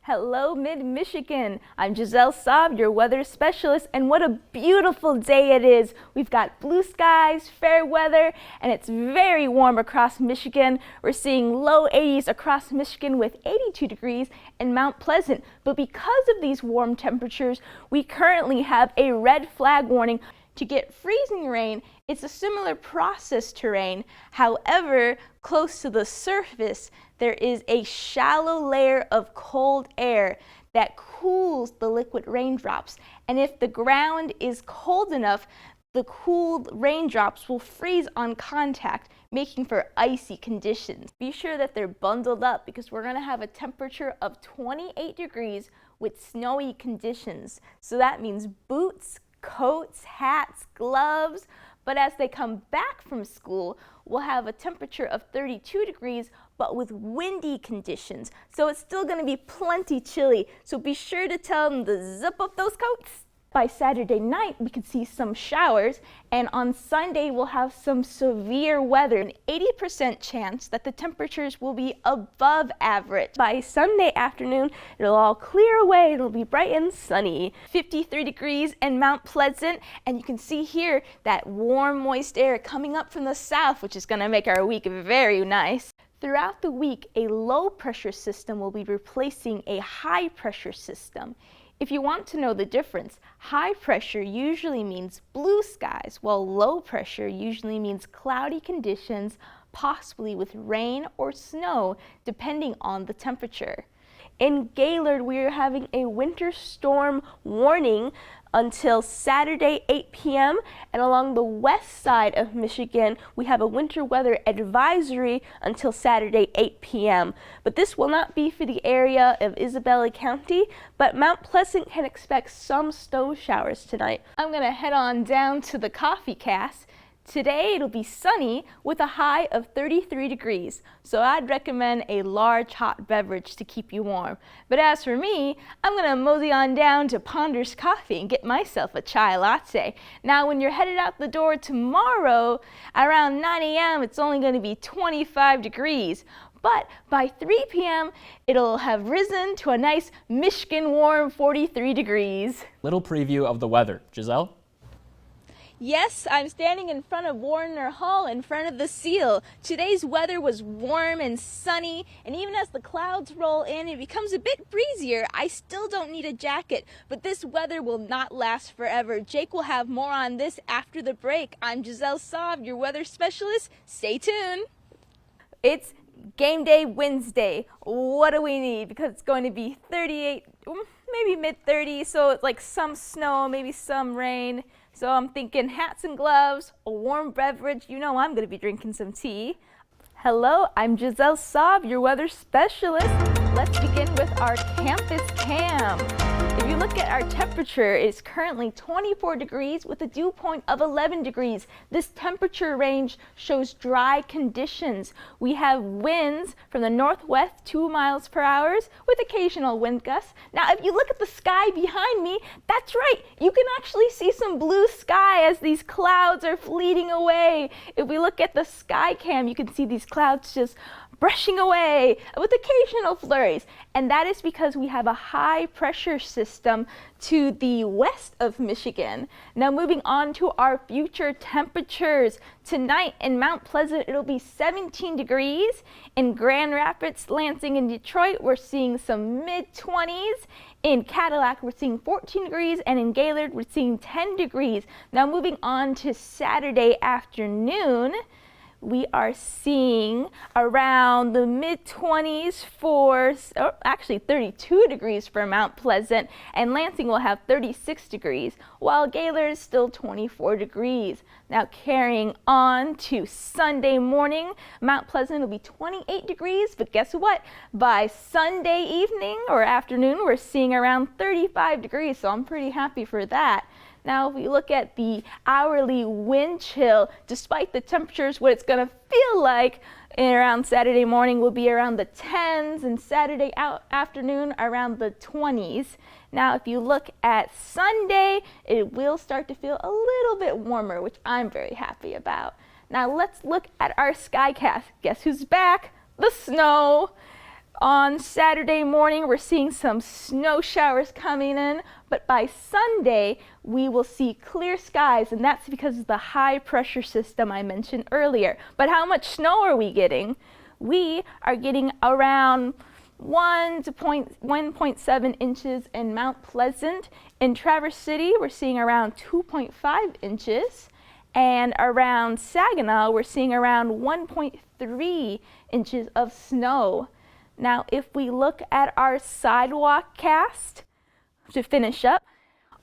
Hello, Mid-Michigan. I'm Giselle Saab, your weather specialist, and what a beautiful day it is. We've got blue skies, fair weather, and it's very warm across Michigan. We're seeing low 80s across Michigan with 82 degrees in Mount Pleasant. But because of these warm temperatures, we currently have a red flag warning. To get freezing rain, it's a similar process to rain. However, close to the surface, there is a shallow layer of cold air that cools the liquid raindrops. And if the ground is cold enough, the cooled raindrops will freeze on contact, making for icy conditions. Be sure that they're bundled up because we're going to have a temperature of 28 degrees with snowy conditions. So that means boots, coats, hats, gloves, but as they come back from school, we'll have a temperature of 32 degrees, but with windy conditions. So it's still going to be plenty chilly. So be sure to tell them to zip up those coats. By Saturday night, we could see some showers, and on Sunday, we'll have some severe weather. An 80% chance that the temperatures will be above average. By Sunday afternoon, it'll all clear away. It'll be bright and sunny. 53 degrees in Mount Pleasant, and you can see here that warm, moist air coming up from the south, which is going to make our week very nice. Throughout the week, a low pressure system will be replacing a high pressure system. If you want to know the difference, high pressure usually means blue skies, while low pressure usually means cloudy conditions, possibly with rain or snow, depending on the temperature. In Gaylord, we are having a winter storm warning until Saturday 8 p.m. and along the west side of Michigan, we have a winter weather advisory until Saturday 8 p.m. But this will not be for the area of Isabella County, but Mount Pleasant can expect some snow showers tonight. I'm going to head on down to the coffee cast. Today it'll be sunny with a high of 33 degrees, so I'd recommend a large hot beverage to keep you warm. But as for me, I'm gonna mosey on down to Ponder's Coffee and get myself a chai latte. Now when you're headed out the door tomorrow, around 9 a.m. it's only gonna be 25 degrees. But by 3 p.m., it'll have risen to a nice Michigan warm 43 degrees. Little preview of the weather. Giselle? Yes, I'm standing in front of Warner Hall in front of the seal. Today's weather was warm and sunny, and even as the clouds roll in, it becomes a bit breezier. I still don't need a jacket, but this weather will not last forever. Jake will have more on this after the break. I'm Giselle Saab, your weather specialist. Stay tuned. It's Game Day Wednesday. What do we need? Because it's going to be 38, maybe mid-30s, so it's like some snow, maybe some rain. So I'm thinking hats and gloves, a warm beverage. You know I'm going to be drinking some tea. Hello, I'm Giselle Saab, your weather specialist. Let's begin with our campus cam. If you look at our temperature, it's currently 24 degrees with a dew point of 11 degrees. This temperature range shows dry conditions. We have winds from the northwest 2 miles per hour with occasional wind gusts. Now, if you look at the sky behind me, that's right. You can actually see some blue sky as these clouds are fleeting away. If we look at the sky cam, you can see these clouds just brushing away with occasional flurries, and that is because we have a high pressure system to the west of Michigan. Now moving on to our future temperatures. Tonight in Mount Pleasant it'll be 17 degrees. In Grand Rapids, Lansing, and Detroit we're seeing some mid-20s. In Cadillac we're seeing 14 degrees, and in Gaylord we're seeing 10 degrees. Now moving on to Saturday afternoon, we are seeing around the mid-20s for, actually 32 degrees for Mount Pleasant, and Lansing will have 36 degrees, while Gaylord is still 24 degrees. Now carrying on to Sunday morning, Mount Pleasant will be 28 degrees, but guess what? By Sunday evening or afternoon, we're seeing around 35 degrees, so I'm pretty happy for that. Now, if we look at the hourly wind chill, despite the temperatures, what it's going to feel like around Saturday morning will be around the 10s, and Saturday afternoon around the 20s. Now, if you look at Sunday, it will start to feel a little bit warmer, which I'm very happy about. Now, let's look at our skycast. Guess who's back? The snow. On Saturday morning, we're seeing some snow showers coming in, but by Sunday, we will see clear skies, and that's because of the high pressure system I mentioned earlier. But how much snow are we getting? We are getting around 1 to 1.7 inches in Mount Pleasant. In Traverse City, we're seeing around 2.5 inches. And around Saginaw, we're seeing around 1.3 inches of snow. Now, if we look at our sidewalk cast to finish up,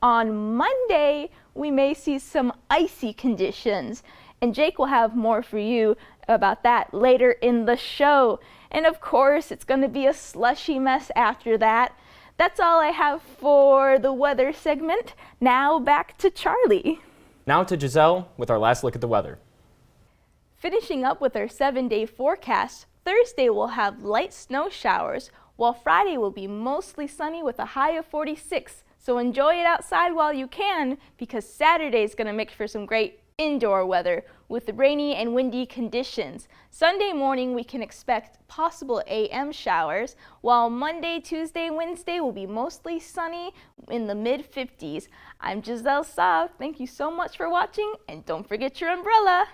on Monday, we may see some icy conditions. And Jake will have more for you about that later in the show. And of course, it's going to be a slushy mess after that. That's all I have for the weather segment. Now back to Charlie. Now to Giselle with our last look at the weather. Finishing up with our 7-day forecast, Thursday will have light snow showers, while Friday will be mostly sunny with a high of 46. So enjoy it outside while you can, because Saturday is going to make for some great indoor weather with rainy and windy conditions. Sunday morning we can expect possible AM showers, while Monday, Tuesday, Wednesday will be mostly sunny in the mid-50s. I'm Giselle Saab. Thank you so much for watching, and don't forget your umbrella.